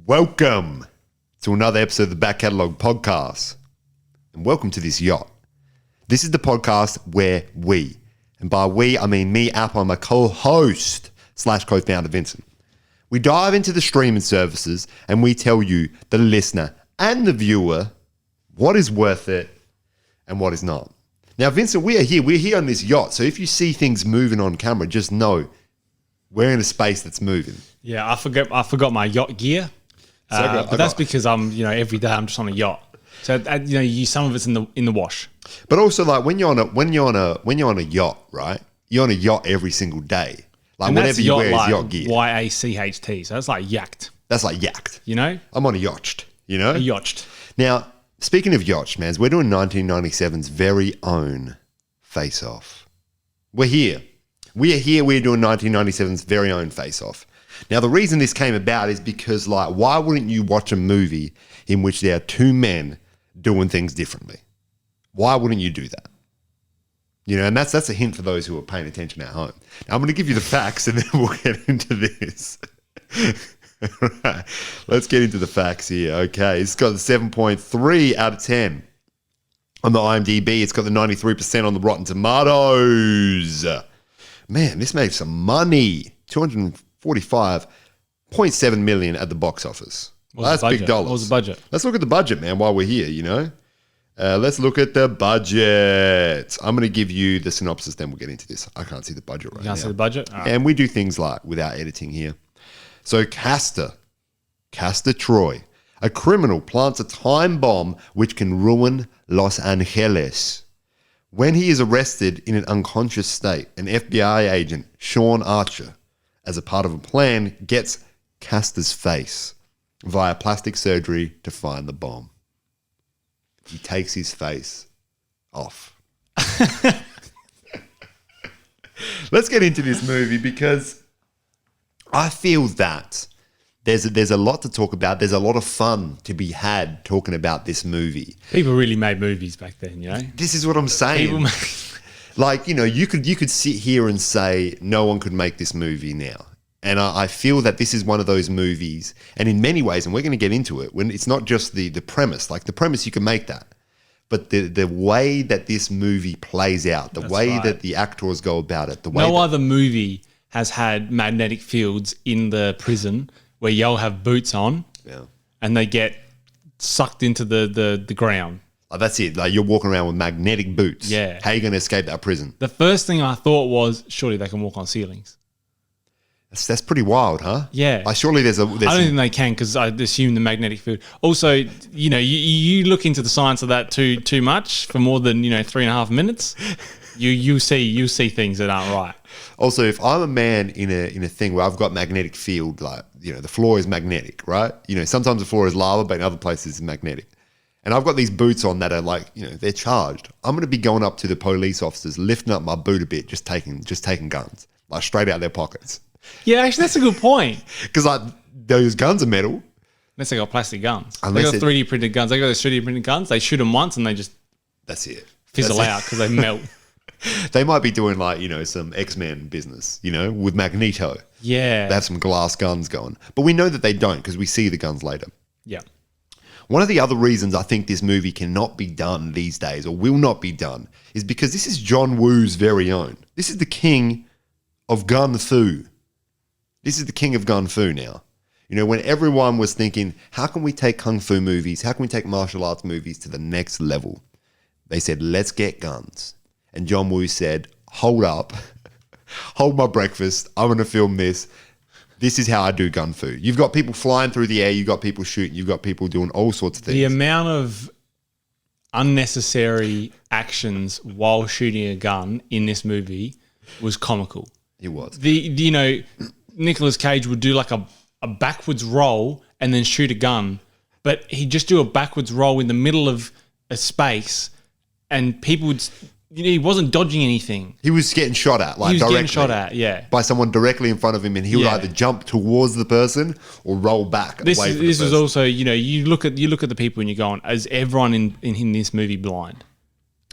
Welcome to another episode of the Back Catalogue podcast. And welcome to this yacht. This is the podcast where we, and by we, I mean me, Apple, and my co-host / co-founder Vincent. We dive into the streaming services and we tell you, the listener and the viewer, what is worth it and what is not. Now, Vincent, we're here on this yacht. So if you see things moving on camera, just know we're in a space that's moving. Yeah, I forgot my yacht gear. But that's because every day I'm just on a yacht. So some of it's in the wash. But also, like when you're on a yacht, right? You're on a yacht every single day. Like and whatever you wear is yacht gear. YACHT. So that's like yacht. That's like yacht. You know? I'm on a yacht. You know? A yacht. Now, speaking of yachts, man, we're doing 1997's very own Face Off. We're here. We're doing 1997's very own Face Off. Now, the reason this came about is because, why wouldn't you watch a movie in which there are two men doing things differently? Why wouldn't you do that? You know, and that's a hint for those who are paying attention at home. Now, I'm going to give you the facts and then we'll get into this. Right, let's get into the facts here. Okay, it's got a 7.3 out of 10 on the IMDb. It's got the 93% on the Rotten Tomatoes. Man, this made some money. $245.7 million at the box office. That's big dollars. What was the budget? Let's look at the budget, man, while we're here, you know. Let's look at the budget. I'm going to give you the synopsis, then we'll get into this. I can't see the budget right now. You can't see the budget? All right. And we do things like without editing here. So Castor Troy, a criminal, plants a time bomb which can ruin Los Angeles. When he is arrested in an unconscious state, an FBI agent, Sean Archer, as a part of a plan, gets Castor's face via plastic surgery to find the bomb. He takes his face off. Let's get into this movie because I feel that there's a lot to talk about. There's a lot of fun to be had talking about this movie. People really made movies back then, you know? This is what I'm saying. You could sit here and say no one could make this movie now. And I feel that this is one of those movies, and in many ways, and we're going to get into it, when it's not just the premise. Like the premise, you can make that. But the way that this movie plays out, the way that the actors go about it, no other movie has had magnetic fields in the prison where you'll have boots on and they get sucked into the ground. Oh, that's it. Like you're walking around with magnetic boots. Yeah. How are you going to escape that prison? The first thing I thought was, surely they can walk on ceilings. That's pretty wild, huh? Yeah. Surely there's I don't think they can because I assume the magnetic field. Also, you look into the science of that too much for more than 3.5 minutes. You see things that aren't right. Also, if I'm a man in a thing where I've got magnetic field, the floor is magnetic, right? Sometimes the floor is lava, but in other places it's magnetic. And I've got these boots on that are they're charged. I'm going to be going up to the police officers, lifting up my boot a bit, just taking guns, like straight out of their pockets. Yeah, actually, that's a good point. Because those guns are metal. Unless they got plastic guns. They got 3D printed guns. They got those 3D printed guns. They shoot them once and they just fizzle out because they melt. They might be doing some X-Men business, with Magneto. Yeah. They have some glass guns going. But we know that they don't because we see the guns later. Yeah. One of the other reasons I think this movie cannot be done these days or will not be done is because this is John Woo's very own. This is the king of gun fu. This is the king of gun fu now. When everyone was thinking, how can we take kung fu movies, how can we take martial arts movies to the next level? They said, let's get guns. And John Woo said, hold up, hold my breakfast, I'm going to film this. This is how I do gun fu. You've got people flying through the air, you've got people shooting, you've got people doing all sorts of things. The amount of unnecessary actions while shooting a gun in this movie was comical. It was. Nicolas Cage would do like a backwards roll and then shoot a gun, but he'd just do a backwards roll in the middle of a space and people would... he wasn't dodging anything. He was getting shot at, directly. He was getting shot at, yeah. By someone directly in front of him, and he would either jump towards the person or roll back away from the person. This was also, you look at the people and you're going, is everyone in this movie blind?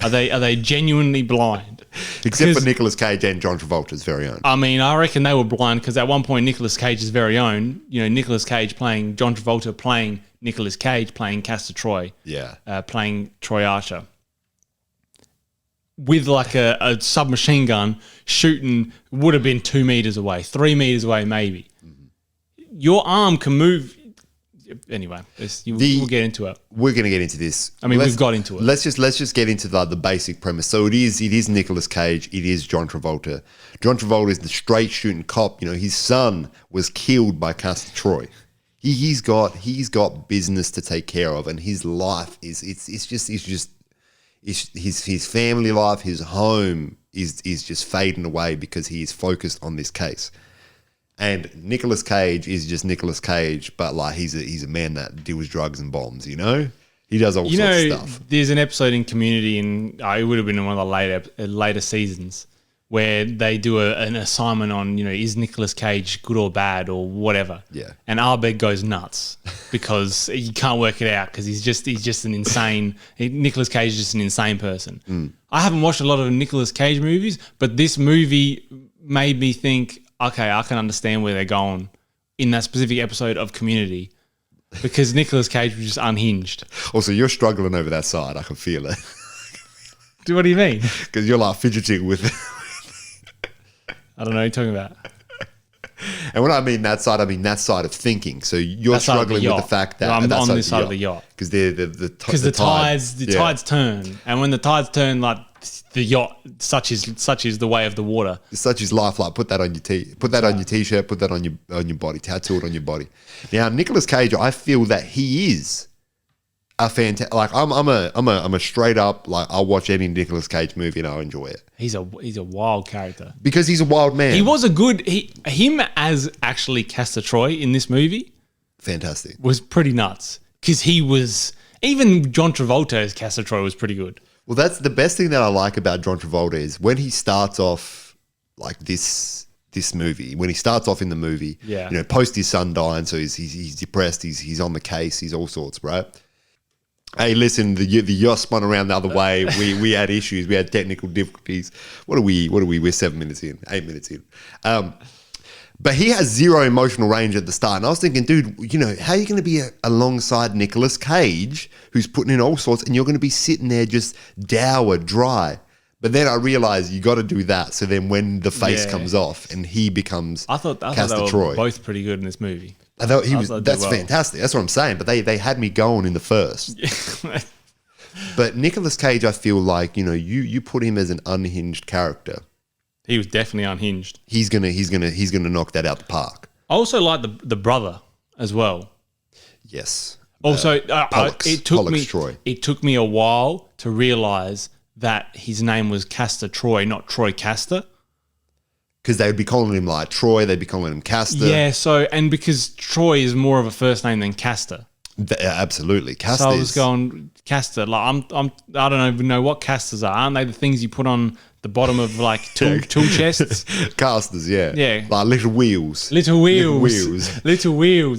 Are they genuinely blind? Except for Nicolas Cage and John Travolta's very own. I mean, I reckon they were blind because at one point Nicolas Cage's very own, Nicolas Cage playing John Travolta playing Nicolas Cage playing Castor Troy. Yeah. Playing Troy Archer. With like a submachine gun shooting would have been 2 meters away, 3 meters away maybe. Mm-hmm. Your arm can move. Anyway, we'll get into it. We're going to get into this. I mean, we've got into it. Let's just get into the basic premise. So it is Nicolas Cage. It is John Travolta. John Travolta is the straight shooting cop. His son was killed by Castor Troy. He's got business to take care of, and his life is his family life, his home is just fading away because he is focused on this case. And Nicolas Cage is just Nicolas Cage, but like he's a man that deals drugs and bombs. He does all sorts of stuff. There's an episode in Community, and it would have been in one of the later seasons, where they do an assignment on, is Nicolas Cage good or bad or whatever. Yeah. And Arbeg goes nuts because he can't work it out because he's just an insane. Nicolas Cage is just an insane person. Mm. I haven't watched a lot of Nicolas Cage movies, but this movie made me think, okay, I can understand where they're going in that specific episode of Community because Nicolas Cage was just unhinged. Also, you're struggling over that side. I can feel it. What do you mean? Because you're like fidgeting with it. I don't know what you're talking about. And when I mean that side of thinking. So you're struggling with the fact that I'm on this side of the yacht because the tides turn, and when the tides turn, like the yacht, such is the way of the water. Such is life. Like put that on your put that on your t-shirt, put that on your body, tattoo it on your body. Now Nicolas Cage, I feel that he is a fantastic. Like I'm a straight up like I'll watch any Nicolas Cage movie and I'll enjoy it. He's a wild character because he's a wild man. He was him as actually Castor Troy in this movie. Fantastic. Was pretty nuts because he was even John Travolta as Castor Troy was pretty good. Well, that's the best thing that I like about John Travolta is when he starts off like this movie. When he starts off in the movie, post his son dying, so he's depressed. He's on the case. He's all sorts, right? Hey, listen, the yacht spun around the other way. We had issues. We had technical difficulties. What are we? We're 7 minutes in, 8 minutes in. But he has zero emotional range at the start. And I was thinking, dude, how are you going to be alongside Nicolas Cage, who's putting in all sorts, and you're going to be sitting there just dour, dry. But then I realized you got to do that. So then when the face comes off and he becomes Castor they Troy. were both pretty good in this movie. I thought that's fantastic. That's what I'm saying. But they had me going in the first. But Nicolas Cage, I feel like, you put him as an unhinged character. He was definitely unhinged. He's gonna knock that out the park. I also like the brother as well. Yes. Also, Pollux Troy. It took me a while to realize that his name was Castor Troy, not Troy Castor. Because they would be calling him like Troy, they'd be calling him Castor. Yeah. So, and because Troy is more of a first name than Castor. Absolutely, Castor. So I was going Castor. Like I don't even know what castors are. Aren't they the things you put on the bottom of like tool chests? Casters, yeah. Yeah. Like little wheels. Little wheels.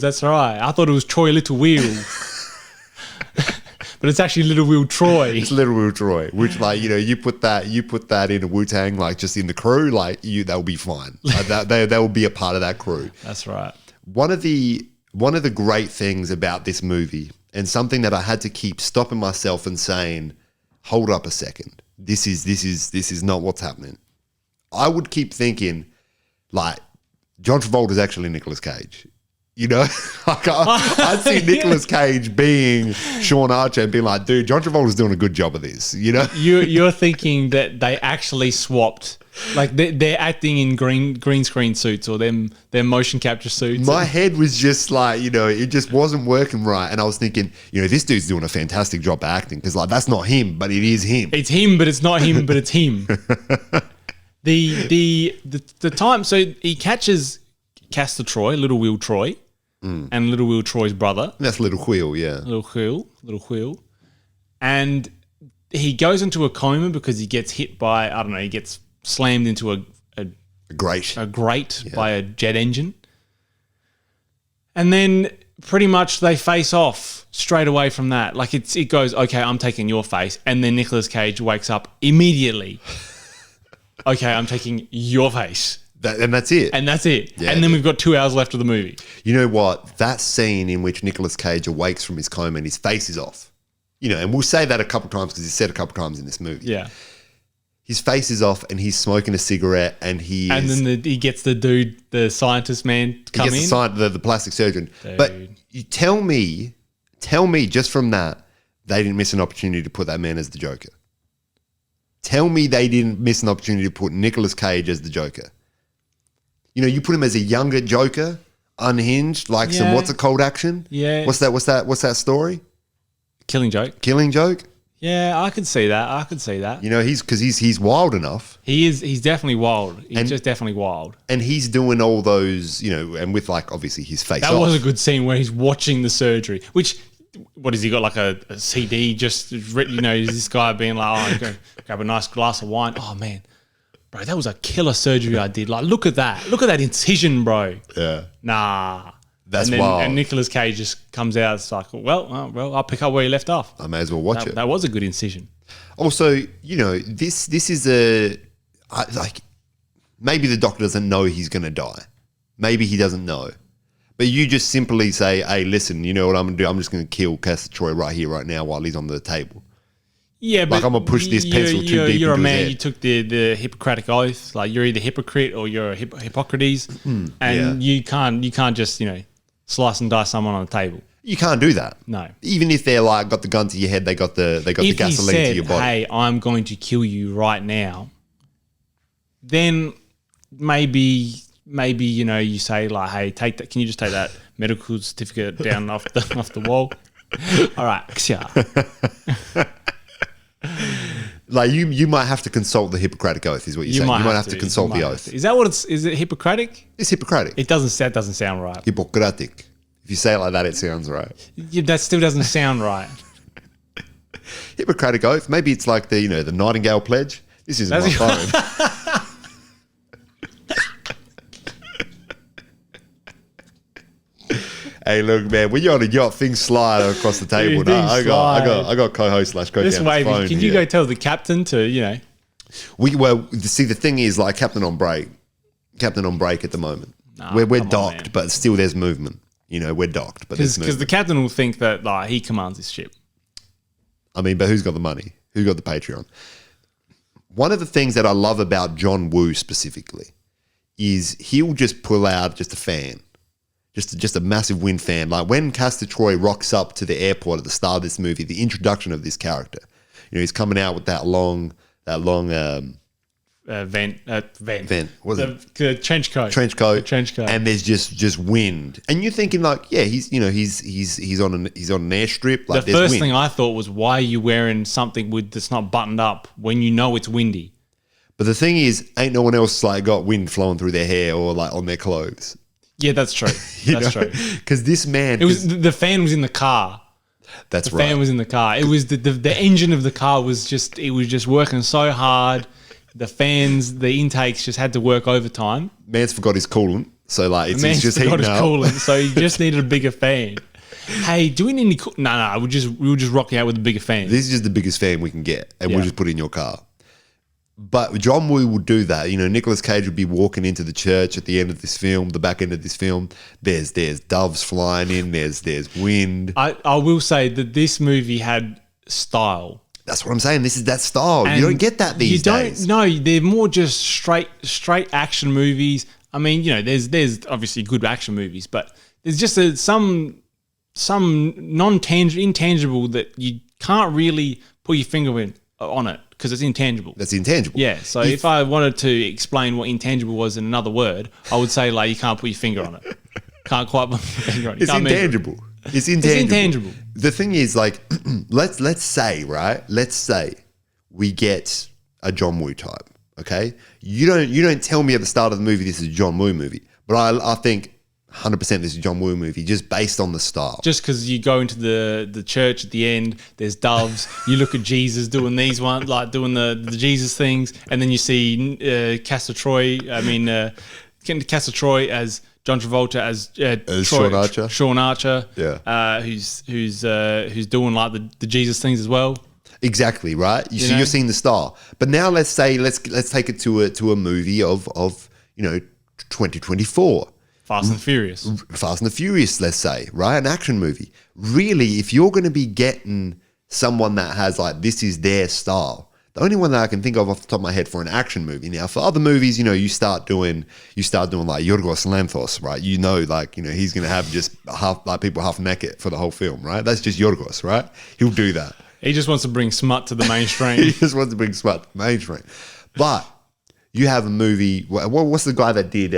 That's right. I thought it was Troy Little Wheels. But it's actually Little Wheel Troy. It's Little Wheel Troy, which like, you put that in a Wu-Tang, like just in the crew, like they'll be fine. Like, they will be a part of that crew. That's right. One of the great things about this movie, and something that I had to keep stopping myself and saying, hold up a second. This is not what's happening. I would keep thinking, like, John Travolta is actually Nicolas Cage. Like I'd see Nicolas Cage being Sean Archer and being like, dude, John Travolta's doing a good job of this. You're thinking that they actually swapped. Like they're acting in green screen suits or their motion capture suits. My head was just like, it just wasn't working right. And I was thinking, this dude's doing a fantastic job of acting because like that's not him, but it is him. It's him, but it's not him, but it's him. The time, so he catches Castor Troy, Little Wheel Troy, and Little Wheel Troy's brother. That's Little Wheel, yeah. Little Wheel. And he goes into a coma because he gets hit by, I don't know, he gets slammed into a grate by a jet engine. And then pretty much they face off straight away from that. Like it goes, okay, I'm taking your face, and then Nicolas Cage wakes up immediately. Okay, I'm taking your face. And that's it. And that's it. Yeah, and then we've got 2 hours left of the movie. You know what? That scene in which Nicolas Cage awakes from his coma and his face is off. And we'll say that a couple times because he's said a couple times in this movie. Yeah. His face is off and he's smoking a cigarette and he he gets the dude, the scientist man, to come in. The plastic surgeon. Dude. But you tell me just from that, they didn't miss an opportunity to put that man as the Joker. Tell me they didn't miss an opportunity to put Nicolas Cage as the Joker. You put him as a younger Joker, unhinged, like some what's a cold action? Yeah. What's that story? Killing Joke. Killing Joke? Yeah, I could see that. He's wild enough. He's definitely wild. He's just definitely wild. And he's doing all those, and with like obviously his face That off. was a good scene where he's watching the surgery, which, what has he got, like a CD just written, is this guy being like, go grab a nice glass of wine. Oh man, bro, that was a killer surgery I did. Like, look at that. Look at that incision, bro. Yeah. Nah. That's wild. And Nicolas Cage just comes out. It's like, well, I'll pick up where you left off. I may as well watch it. That was a good incision. Also, this is like maybe the doctor doesn't know he's going to die. Maybe he doesn't know. But you just simply say, hey, listen, you know what I'm going to do? I'm just going to kill Castor Troy right here, right now while he's on the table. Yeah, but I'm going to push this pencil too deep you're a into his man. head. You took the Hippocratic oath. Like, you're either hypocrite or you're a Hippocrates. And you can't just, slice and dice someone on the table. You can't do that. No. Even if they're like got the gun to your head, they got the gasoline to your body. Hey, I'm going to kill you right now. Then maybe you say like, hey, take that. Can you just take that medical certificate down off the wall? All right. Like you might have to consult the Hippocratic oath, is what you're saying. You might have to consult the oath. Is that what is it Hippocratic? It's Hippocratic. It doesn't sound right. Hippocratic. If you say it like that, it sounds right. Yeah, that still doesn't sound right. Hippocratic oath. Maybe it's like the Nightingale pledge. This isn't my phone. Hey, look, man, when you're on a yacht, things slide across the table. Dude, I got co-host / co-captain. This way, can you go tell the captain to, See, the thing is, like, Captain on break at the moment. We're docked, but still there's movement. We're docked, but there's movement. Because the captain will think that like he commands his ship. I mean, but who's got the money? Who's got the Patreon? One of the things that I love about John Woo specifically is he'll just pull out just a fan. Just a massive wind fan. Like when Castor Troy rocks up to the airport at the start of this movie, the introduction of this character, he's coming out with that long vent. Was it the trench coat? Trench coat. Trench coat. And there's just wind, and you're thinking like, yeah, he's on an airstrip. Like the first thing I thought was, why are you wearing something that's not buttoned up when you know it's windy? But the thing is, ain't no one else like got wind flowing through their hair or like on their clothes. Yeah, that's true. That's true. Because this man, the fan was in the car. That's the right. The fan was in the car. It was the engine of the car was just working so hard. The fans, the intakes just had to work overtime. Man's forgot his coolant, so like it's just heating up. Coolant, so he just needed a bigger fan. Hey, do we need any? No, we'll just rock you out with a bigger fan. This is just the biggest fan we can get, and we'll just put it in your car. But John Woo would do that. Nicolas Cage would be walking into the church at the end of this film, the back end of this film. There's doves flying in. There's wind. I will say that this movie had style. That's what I'm saying. This is that style. You don't get that these days. No, they're more just straight action movies. I mean, there's obviously good action movies, but there's just some intangible that you can't really put your finger on it because it's intangible. That's intangible. Yeah. So if I wanted to explain what intangible was in another word, I would say like you can't put your finger on it. Can't quite put your finger on it. It's intangible. It's intangible. The thing is, like, let's say we get a John Woo type. Okay, you don't tell me at the start of the movie this is a John Woo movie, but I think 100% this is a John Woo movie just based on the style. Just because you go into the church at the end, there's doves. You look at Jesus doing these ones, like doing the Jesus things, and then you see Castor Troy. Castor Troy as John Travolta as Sean Archer. Sean Archer. Yeah. Who's doing like the Jesus things as well. Exactly, right? So you're seeing the star. But now let's take it to a movie of 2024. Fast and Furious. Fast and the Furious, let's say, right? An action movie. Really, if you're going to be getting someone that has like, this is their style, the only one that I can think of off the top of my head for an action movie. Now, for other movies, you start doing like Yorgos Lanthos, right? He's going to have just people half naked for the whole film, right? That's just Yorgos, right? He'll do that. He just wants to bring smut to the mainstream. He just wants to bring smut to the mainstream. But you have a movie, what's the guy that did,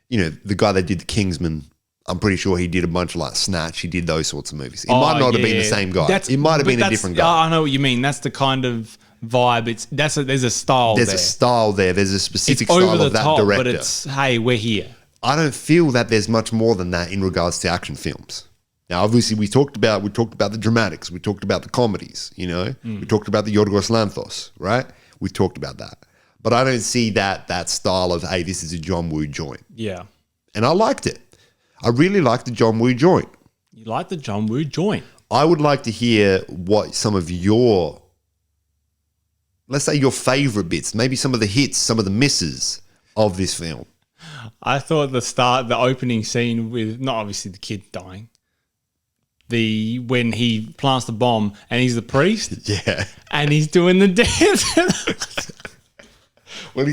the guy that did The Kingsman? I'm pretty sure he did a bunch of like Snatch. He did those sorts of movies. It might not have been the same guy. It might have been a different guy. I know what you mean. That's the kind of vibe. There's a style there. There's a style there. There's a specific it's style over the of that top, director. But it's, hey, we're here. I don't feel that there's much more than that in regards to action films. Now, obviously, we talked about the dramatics. We talked about the comedies, We talked about the Yorgos Lanthos, right? We talked about that. But I don't see that style of, hey, this is a John Woo joint. Yeah. And I liked it. I really liked the John Woo joint. You like the John Woo joint? I would like to hear what some of your, let's say your favorite bits, maybe some of the hits, some of the misses of this film. I thought the opening scene with, not obviously the kid dying, when he plants the bomb and he's the priest. Yeah. And he's doing the dance. When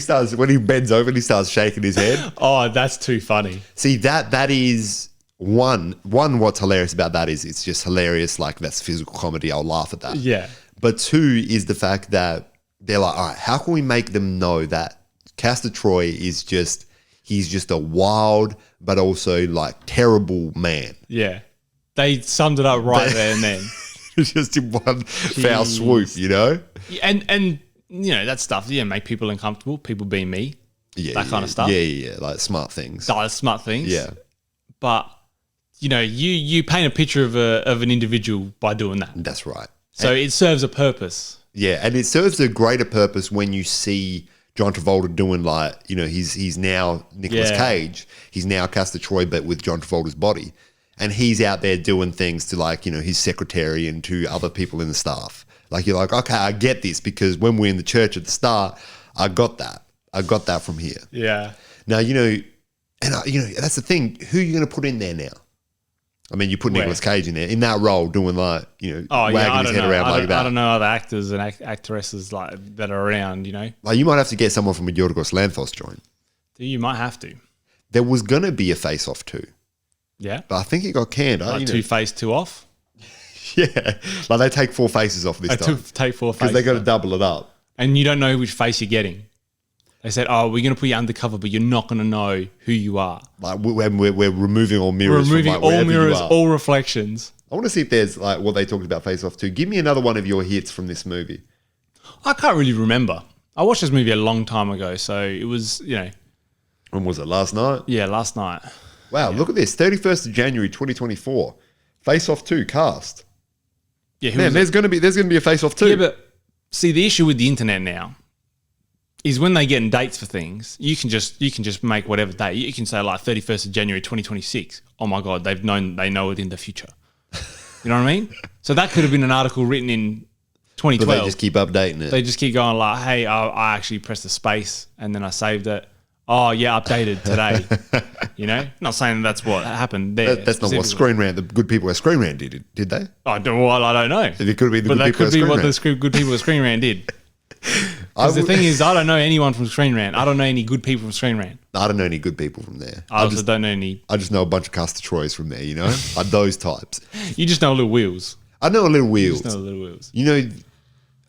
he bends over and he starts shaking his head. Oh, that's too funny. See, that is one, what's hilarious about that is it's just hilarious. Like, that's physical comedy. I'll laugh at that. Yeah. But two is the fact that they're like, all right, how can we make them know that Castor Troy he's just a wild, but also like terrible man. Yeah. They summed it up right there and then. Just in one foul swoop, And that stuff, make people uncomfortable, people being me, that kind of stuff. Yeah, like smart things. Smart things. Yeah. But, you paint a picture of an individual by doing that. That's right. So it serves a purpose. Yeah, and it serves a greater purpose when you see John Travolta doing he's now Nicolas Cage. He's now Castor Troy, but with John Travolta's body. And he's out there doing things to his secretary and to other people in the staff. Like, you're like, okay, I get this because when we're in the church at the start, I got that. I got that from here. Yeah. Now, that's the thing. Who are you going to put in there now? I mean, you put Nicolas Cage in there, in that role, doing wagging his head around like that. I don't know other actors and actresses that are around, Like, you might have to get someone from a Yorgos Lanthos joint. You might have to. There was going to be a Face Off 2. Yeah. But I think it got canned. Like 2 face, 2 off? Yeah. Like, they take 4 faces off this time. Take 4 faces. Because they got to double it up. And you don't know which face you're getting. They said, we're going to put you undercover, but you're not going to know who you are. Like, we're removing all mirrors. We're removing all mirrors, all reflections. I want to see if there's what they talked about Face Off 2. Give me another one of your hits from this movie. I can't really remember. I watched this movie a long time ago, so it was, When was it? Last night? Yeah, last night. Wow, look at this. 31st of January 2024. Face Off 2 cast. Yeah, man, there's going to be a Face Off 2. Yeah, but see, the issue with the internet now is when they get in dates for things, you can just make whatever date. You can say like 31st of January 2026. Oh my God, they know it in the future. You know what I mean? So that could have been an article written in 2012. But they just keep updating it. They just keep going like, hey, I actually pressed the space and then I saved it. Oh yeah, updated today. Not saying that's what happened there. That's not what Screen Rant, the good people at Screen Rant did they? I don't know. It could be but that could be what the good people at Screen Rant did. Because the thing is, I don't know anyone from Screen Rant. I don't know any good people from Screen Rant. I don't know any good people from there. I also don't know any. I just know a bunch of Castor Troys from there, like those types. You just know Little Wheels. I know a Little Wheels. You just know Little Wheels.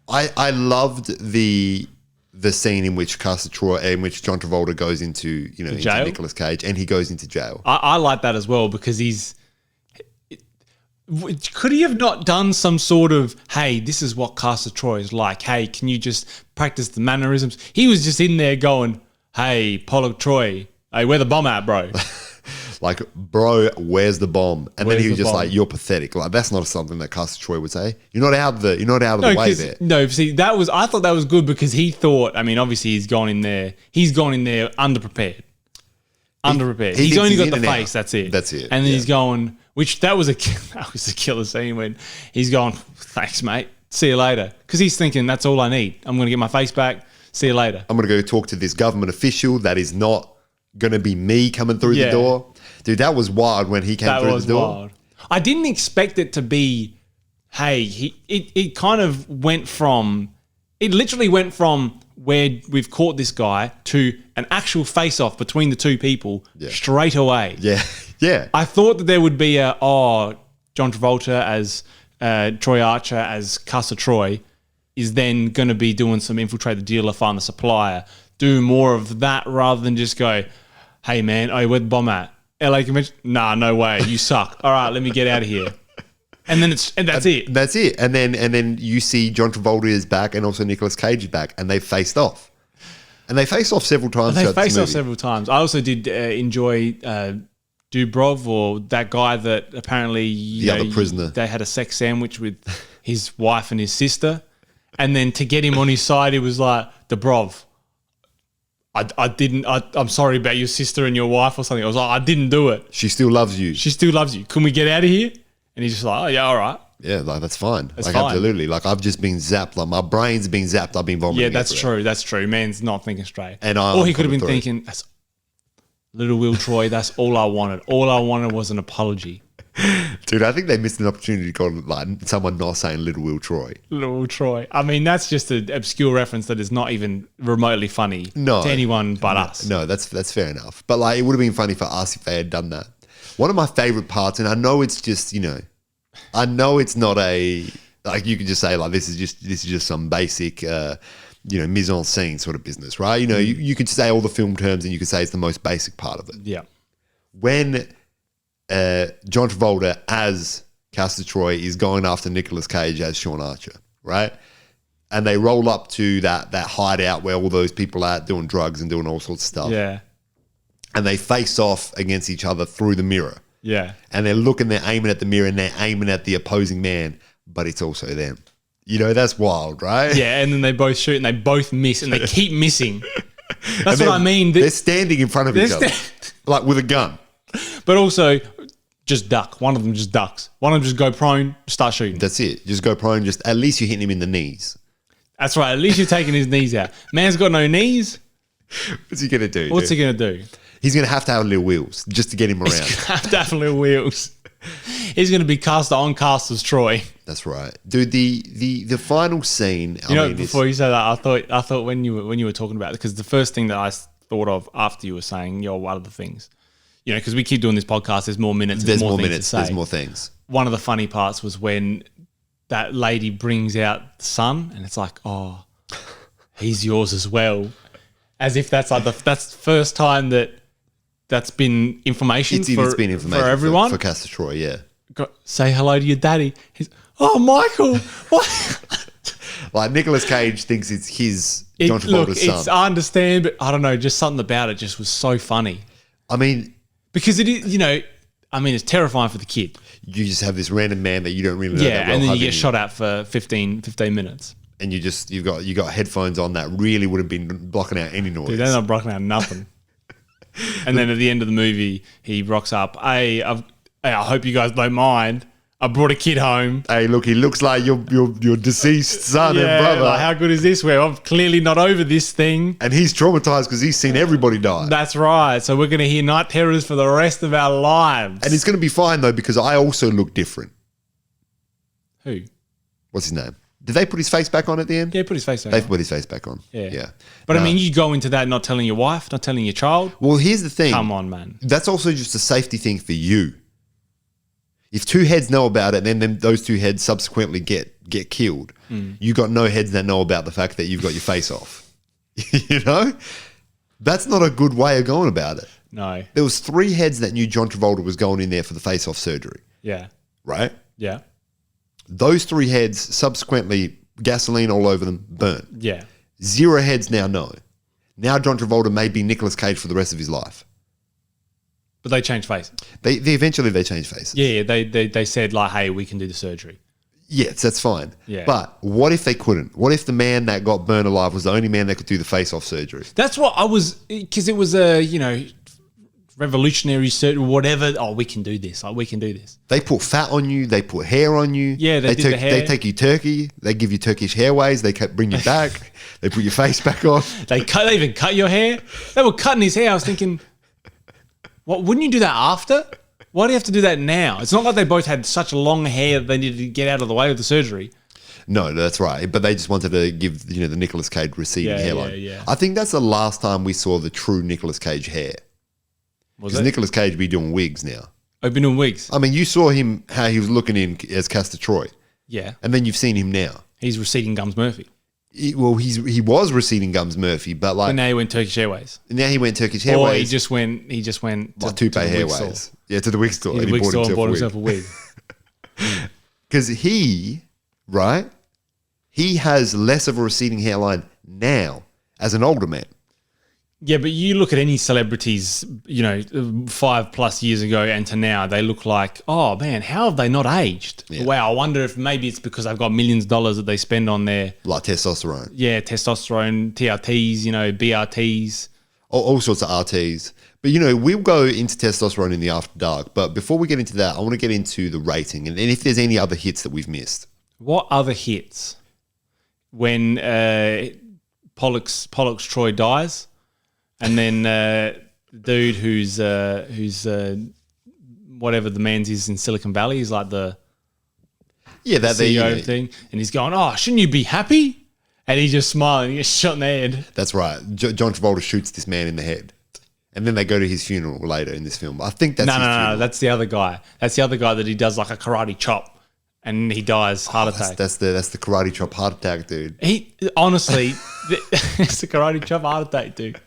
I loved the scene in which Castor Troy, in which John Travolta goes into into Nicolas Cage, and he goes into jail. I like that as well because could he have not done some sort of, hey, this is what Castor Troy is like. Hey, can you just practice the mannerisms? He was just in there going, hey, Pollock Troy, hey, where the bomb at, bro? Like, bro, where's the bomb? And then he was just like, you're pathetic. Like, that's not something that Castor Troy would say. You're not out of the way there. No, see, I thought that was good because he thought, I mean, obviously he's gone in there underprepared. Under repair. he He's thinks only got in the and out. face. That's it. That's it, And then yeah. he's going, that was a killer scene when he's going, thanks, mate. See you later. Because he's thinking, that's all I need. I'm going to get my face back. See you later. I'm going to go talk to this government official. That is not going to be me coming through the door. Dude, that was wild when he came through the door. Wild. I didn't expect it to be, it kind of went from, it literally went from where we've caught this guy to an actual face-off between the two people straight away. Yeah, yeah. I thought that there would be John Travolta as Troy Archer as Custer Troy is then going to be doing some infiltrate the dealer, find the supplier, do more of that rather than just go, hey man, where'd the bomb at? LA Convention? Nah, no way. You suck. All right, let me get out of here. And then that's it. That's it. And then you see John Travolta is back and also Nicolas Cage is back and they faced off. And they faced off several times. They faced off several times. I also did enjoy Dubrov, or that guy that apparently the other prisoner. They had a sex sandwich with his wife and his sister. And then to get him on his side, he was like, Dubrov, I'm sorry about your sister and your wife or something. I was like, I didn't do it. She still loves you. She still loves you. Can we get out of here? And he's just like, oh, yeah, all right. Yeah, like that's fine. That's like fine. absolutely. Like I've just been zapped. Like my brain's been zapped. I've been vomiting. Yeah, that's everywhere. true. That's true. Man's not thinking straight. Or he could have been thinking, that's Little Will Troy, that's all I wanted. All I wanted was an apology. Dude, I think they missed an opportunity to call like someone not saying Little Will Troy. Little Will Troy. I mean, that's just an obscure reference that is not even remotely funny to anyone but us. No, that's fair enough. But like, it would have been funny for us if they had done that. One of my favorite parts, and I know it's just, I know it's not a, like you could just say like, this is just some basic, mise en scene sort of business, right? You could say all the film terms and you could say it's the most basic part of it. Yeah. When John Travolta as Castor Troy is going after Nicolas Cage as Sean Archer, right? And they roll up to that hideout where all those people are doing drugs and doing all sorts of stuff. Yeah. And they face off against each other through the mirror. Yeah. And they're aiming at the mirror and they're aiming at the opposing man, but it's also them. That's wild, right? Yeah, and then they both shoot and they both miss and they keep missing. That's what I mean. They're standing in front of each other, like with a gun. But also, just duck. One of them just ducks. One of them just go prone, start shooting. That's it. Just go prone. Just at least you're hitting him in the knees. That's right. At least you're taking his knees out. Man's got no knees. What's he gonna do? What's he gonna do? He's gonna have to have little wheels just to get him around. Have to have little wheels. He's gonna be Caster on Caster's Troy. That's right, dude. The final scene. Before you say that, I thought when you were talking about it, because the first thing that I thought of after you were saying, what are the things? Because we keep doing this podcast. There's more minutes. There's more things minutes. To say. There's more things. One of the funny parts was when that lady brings out the son, and it's like, oh, he's yours as well, as if that's like that's the first time that's been information. It's been information for everyone. For Castor Troy, yeah. Say hello to your daddy. He's, oh, Michael, what? Like Nicolas Cage thinks it's his John Travolta's son. I understand, but I don't know. Just something about it just was so funny. I mean, because it is, it's terrifying for the kid. You just have this random man that you don't really know. Yeah, and then you get shot at for 15 minutes. And you got headphones on that really would have been blocking out any noise. Dude, they're not blocking out nothing. And then at the end of the movie, he rocks up. Hey, I hope you guys don't mind. I brought a kid home. Hey, look, he looks like your deceased son and brother. Like, how good is this? Where I'm clearly not over this thing. And he's traumatized because he's seen everybody die. That's right. So we're going to hear night terrors for the rest of our lives. And it's going to be fine, though, because I also look different. Who? What's his name? Did they put his face back on at the end? Yeah, put his face back They've on. put his face back on. Yeah. But I mean, you go into that not telling your wife, not telling your child. Well, here's the thing. Come on, man. That's also just a safety thing for you. If two heads know about it, and then those two heads subsequently get killed, you got no heads that know about the fact that you've got your face off. That's not a good way of going about it. No. There was 3 heads that knew John Travolta was going in there for the face-off surgery. Yeah. Right? Yeah. Those 3 heads subsequently, gasoline all over them, burnt. Yeah. 0 heads now know. Now John Travolta may be Nicolas Cage for the rest of his life. But they changed faces. They eventually changed faces. Yeah, they said like, hey, we can do the surgery. Yes, that's fine. Yeah. But what if they couldn't? What if the man that got burned alive was the only man that could do the face-off surgery? That's what I was, because it was revolutionary surgery, whatever. Oh, we can do this. Like, we can do this. They put fat on you. They put hair on you. Yeah, they did the hair. They take you Turkey. They give you Turkish hairways. They bring you back. They put your face back on. They even cut your hair. They were cutting his hair. I was thinking, what? Wouldn't you do that after? Why do you have to do that now? It's not like they both had such long hair that they needed to get out of the way of the surgery. No, that's right. But they just wanted to give the Nicolas Cage receding hairline. Yeah. I think that's the last time we saw the true Nicolas Cage hair. Was it? Nicolas Cage be doing wigs now. I've been doing wigs. I mean, you saw him how he was looking in as Castor Troy, Yeah. and then you've seen him now. He's receding Gums Murphy. He was receding Gums Murphy, but But now he went Turkish Airways. now he went Turkish Or Airways. he just went to Toupee the wig Airways. store. Yeah, to the wig store. To the and wig he store and bought himself himself a wig. Because he has less of a receding hairline now as an older man. Yeah, but you look at any celebrities, 5+ years ago and to now, they look like, oh man, how have they not aged? Yeah. Wow, I wonder if maybe it's because they've got millions of dollars that they spend on their, Like testosterone. testosterone, TRTs, BRTs. All sorts of RTs. But, we'll go into testosterone in the After Dark. But before we get into that, I want to get into the rating and if there's any other hits that we've missed. What other hits? When Pollux Troy dies, and then the dude who's whatever the man's is in Silicon Valley, he's like the CEO thing, and he's going, oh, shouldn't you be happy? And he's just smiling, he gets shot in the head. That's right. John Travolta shoots this man in the head. And then they go to his funeral later in this film. I think that's his funeral. No, that's the other guy. That's the other guy that he does like a karate chop. And he dies heart attack. That's the karate chop heart attack, dude. He honestly, it's the karate chop heart attack, dude.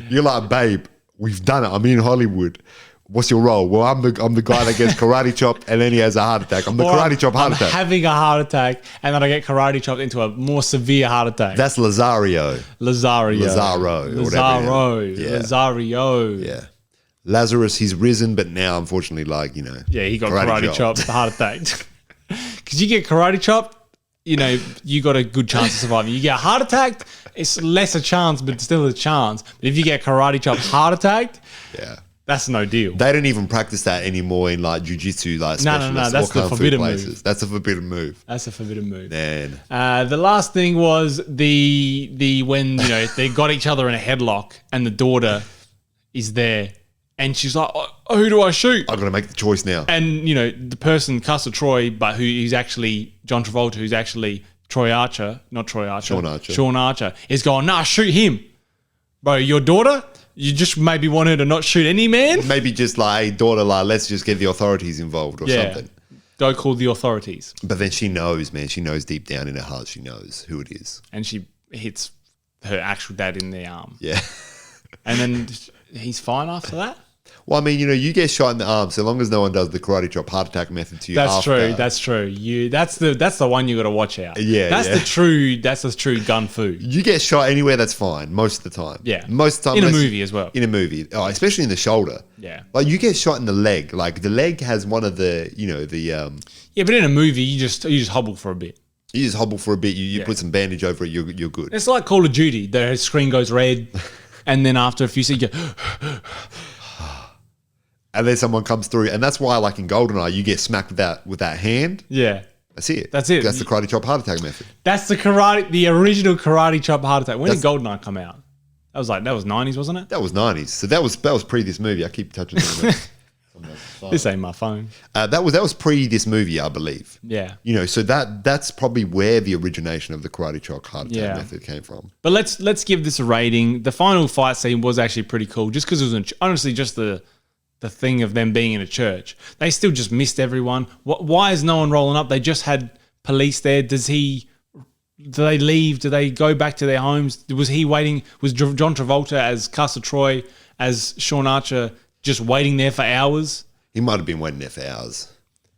You're like, babe, we've done it. I'm in Hollywood. What's your role? Well, I'm the guy that gets karate chopped and then he has a heart attack. I'm the karate chop heart attack. I'm having a heart attack and then I get karate chopped into a more severe heart attack. That's Lazario. Lazaro. Yeah. Lazarus, he's risen, but now, unfortunately, Yeah, he got karate chopped, heart attack. Because you get karate chopped, you got a good chance of surviving. You get heart attacked, it's less a chance, but still a chance. But if you get karate chopped, heart attacked, yeah, that's no deal. They don't even practice that anymore in jiu-jitsu, specialists. No, that's the forbidden move. That's a forbidden move. That's a forbidden move. Man. The last thing was the when they got each other in a headlock and the daughter is there. And she's like, oh, who do I shoot? I've got to make the choice now. And, the person, Castor Troy, but who's actually John Travolta, who's actually Sean Archer, is going, nah, shoot him. Bro, your daughter? You just maybe want her to not shoot any man? Maybe just hey, daughter, let's just get the authorities involved or something. Go call the authorities. But then she knows, man. She knows deep down in her heart, she knows who it is. And she hits her actual dad in the arm. Yeah. And then he's fine after that? Well, I mean, you get shot in the arm so long as no one does the karate chop heart attack method to you. That's true. That's the one you got to watch out. Yeah, that's the true gun fu. You get shot anywhere, that's fine most of the time. Yeah, most of the time in a movie as well. In a movie, especially in the shoulder. Yeah, you get shot in the leg. The leg has one of the Yeah, but in a movie, you just hobble for a bit. You just hobble for a bit. You put some bandage over it. You're good. It's like Call of Duty. The screen goes red, and then after a few seconds, you go. And then someone comes through, and that's why, in GoldenEye, you get smacked with that hand. Yeah, that's it. That's it. That's the karate chop heart attack method. That's the original karate chop heart attack. When did GoldenEye come out? That was 90s, wasn't it? That was 90s. So that was pre this movie. I keep touching it. This ain't my phone. That was pre this movie, I believe. Yeah. So that's probably where the origination of the karate chop heart attack method came from. But let's give this a rating. The final fight scene was actually pretty cool, just because it was honestly just the thing of them being in a church. They still just missed everyone. Why is no one rolling up? They just had police there. Do they leave? Do they go back to their homes? Was he waiting? Was John Travolta as Castor Troy, as Sean Archer, just waiting there for hours? He might have been waiting there for hours.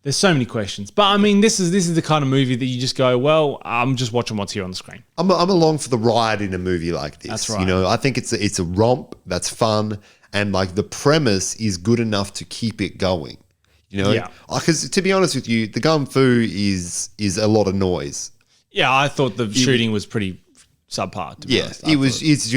There's so many questions. But I mean, this is the kind of movie that you just go, well, I'm just watching what's here on the screen. I'm along for the ride in a movie like this. That's right. I think it's a romp that's fun. And the premise is good enough to keep it going, Yeah. Because to be honest with you, the gun fu is a lot of noise. Yeah, I thought the shooting was pretty subpar. To be Yeah, honest. it's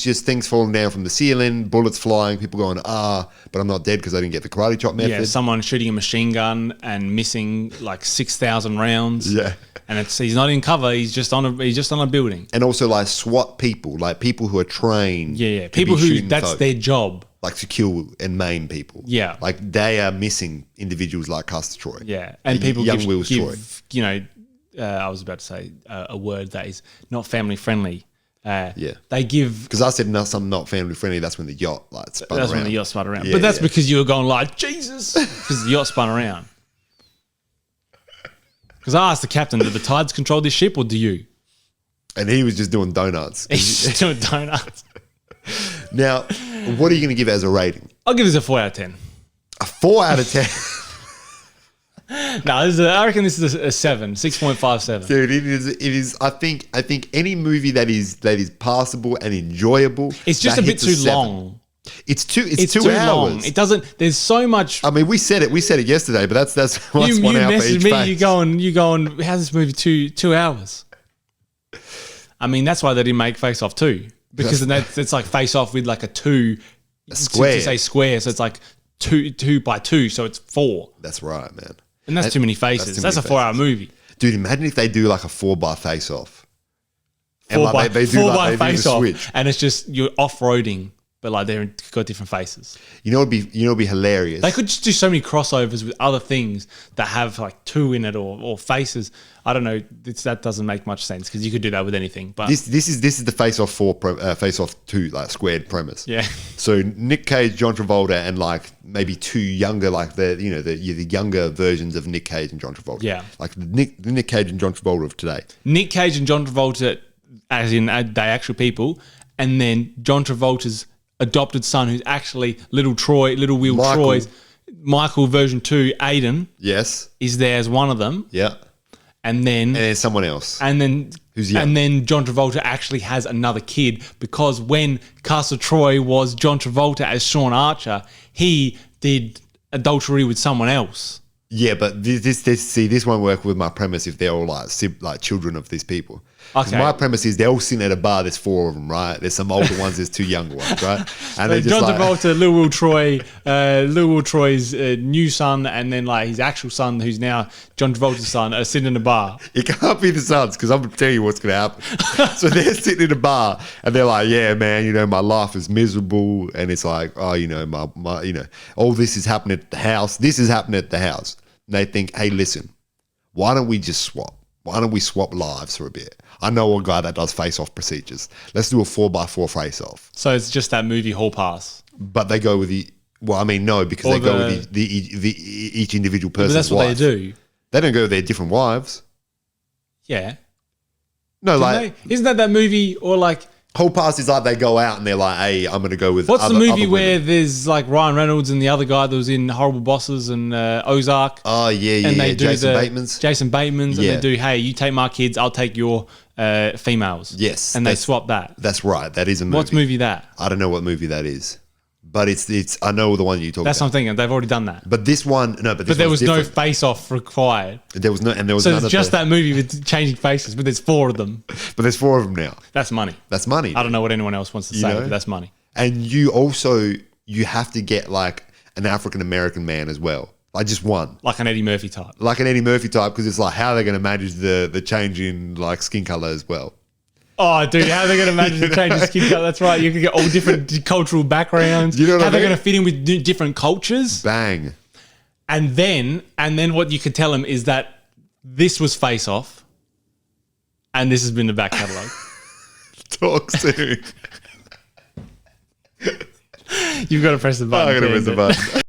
just things falling down from the ceiling, bullets flying, people going but I'm not dead because I didn't get the karate chop method. Yeah, someone shooting a machine gun and missing like 6,000 rounds. Yeah. And he's not in cover. He's just on a building. And also like SWAT people, like people who are trained. Yeah. to People be who shooting that's folk, their job. like to kill and maim people. Yeah. Like they are missing individuals like Custer Troy. Yeah, and people young Will's Troy. you know, I was about to say a word that is not family friendly. Yeah. They give. Because I said no, something not family friendly. That's when the yacht like spun That's around. when the yacht spun around. Yeah, but that's yeah. because you were going like Jesus, because the yacht spun around. Because I asked the captain, do the tides control this ship or do you? And he was just doing donuts. He's just doing donuts. Now, what are you going to give it as a rating? I'll give this a 4 out of 10. A 4 out of 10. No, I reckon this is a 7, 6.57. Dude, it is. I think any movie that is passable and enjoyable. It's just that a bit hits too 7. long. It's 2 hours. Long. It doesn't. There's so much. I mean, we said it yesterday, but that's You 1 hour for messaged each me. face. You going? How's this movie 2 hours? I mean, that's why they didn't make Face Off 2, because then it's like Face Off with like a 2, square. to say square, so it's like 2 by 2, so it's 4, That's right, man. and that's too many faces. too That's many a 4-hour movie. Dude, imagine if they do like a 4 by Face Off. And 4 by like they do by they do Face the Off, switch. and it's just you're off roading, but like they've got different faces. You know, it'd be hilarious. They could just do so many crossovers with other things that have like 2 in it or faces. I don't know. That doesn't make much sense because you could do that with anything. But This is the Face Off 4, Face Off 2 like squared premise. yeah, So Nick Cage, John Travolta, and like maybe 2 younger, like the younger versions of Nick Cage and John Travolta. Yeah. Like the Nick Cage and John Travolta of today. Nick Cage and John Travolta, as in they actual people, and then John Travolta's adopted son, who's actually little Will Michael. Troy's Michael version 2, Aiden, Yes. is there as one of them, Yeah. and then And there's someone else. who's young. and then John Travolta actually has another kid because when Castor Troy was John Travolta as Sean Archer, he did adultery with someone else. Yeah, but this won't work with my premise if they're all like children of these people. 'Cause Okay. my premise is they're all sitting at a bar. There's 4 of them, right? There's some older ones. There's 2 younger ones, right? And they're just John like, Travolta, Lil Will Troy's new son, and then like his actual son, who's now John Travolta's son, are sitting in a bar. it can't be the sons because I'm going to tell you what's going to happen. So they're sitting in a bar and they're like, yeah, man, my life is miserable. And it's like, oh, my all this is happening at the house. This is happening at the house. And they think, hey, listen, why don't we just swap? Why don't we swap lives for a bit? I know a guy that does face-off procedures. Let's do a 4x4 face-off. So it's just that movie Hall Pass. But they go with no, because Or they go with each individual But person's that's what wife. they do. They don't go with their different wives. Yeah. No, like Isn't that movie or like whole pass is like they go out and they're like, hey, I'm going to go with what's other, the movie other where women. there's like Ryan Reynolds and the other guy that was in Horrible Bosses and Ozark? Oh, yeah, And they do Jason Bateman's. Jason Bateman's, Yeah. and they do, hey, you take my kids, I'll take your females. Yes, and they that's- swap that. That's right. That is a movie. What's movie that? I don't know what movie that is. But it's I know the one you talk That's what I'm about. thinking. They've already done that. But this one, no, but this But there was one's no different. face-off required. There was none So of it's just the, that movie with changing faces, but there's 4 of them. But there's 4 of them now. That's money. That's money. I don't know what anyone else wants to say, know? but that's money. And you have to get like an African American man as well. Like just one. Like an Eddie Murphy type. Like an Eddie Murphy type, because it's like how are they going to manage the change in like skin color as well? Oh, dude, how are they going to manage to change the skin color? That's right. You could get all different cultural backgrounds. You know what how I they're mean? going to fit in with different cultures. Bang. And then what you could tell them is that this was Face Off, and this has been the back catalogue. Talk soon. You've got to press the button. I'm going to to press the end it. button.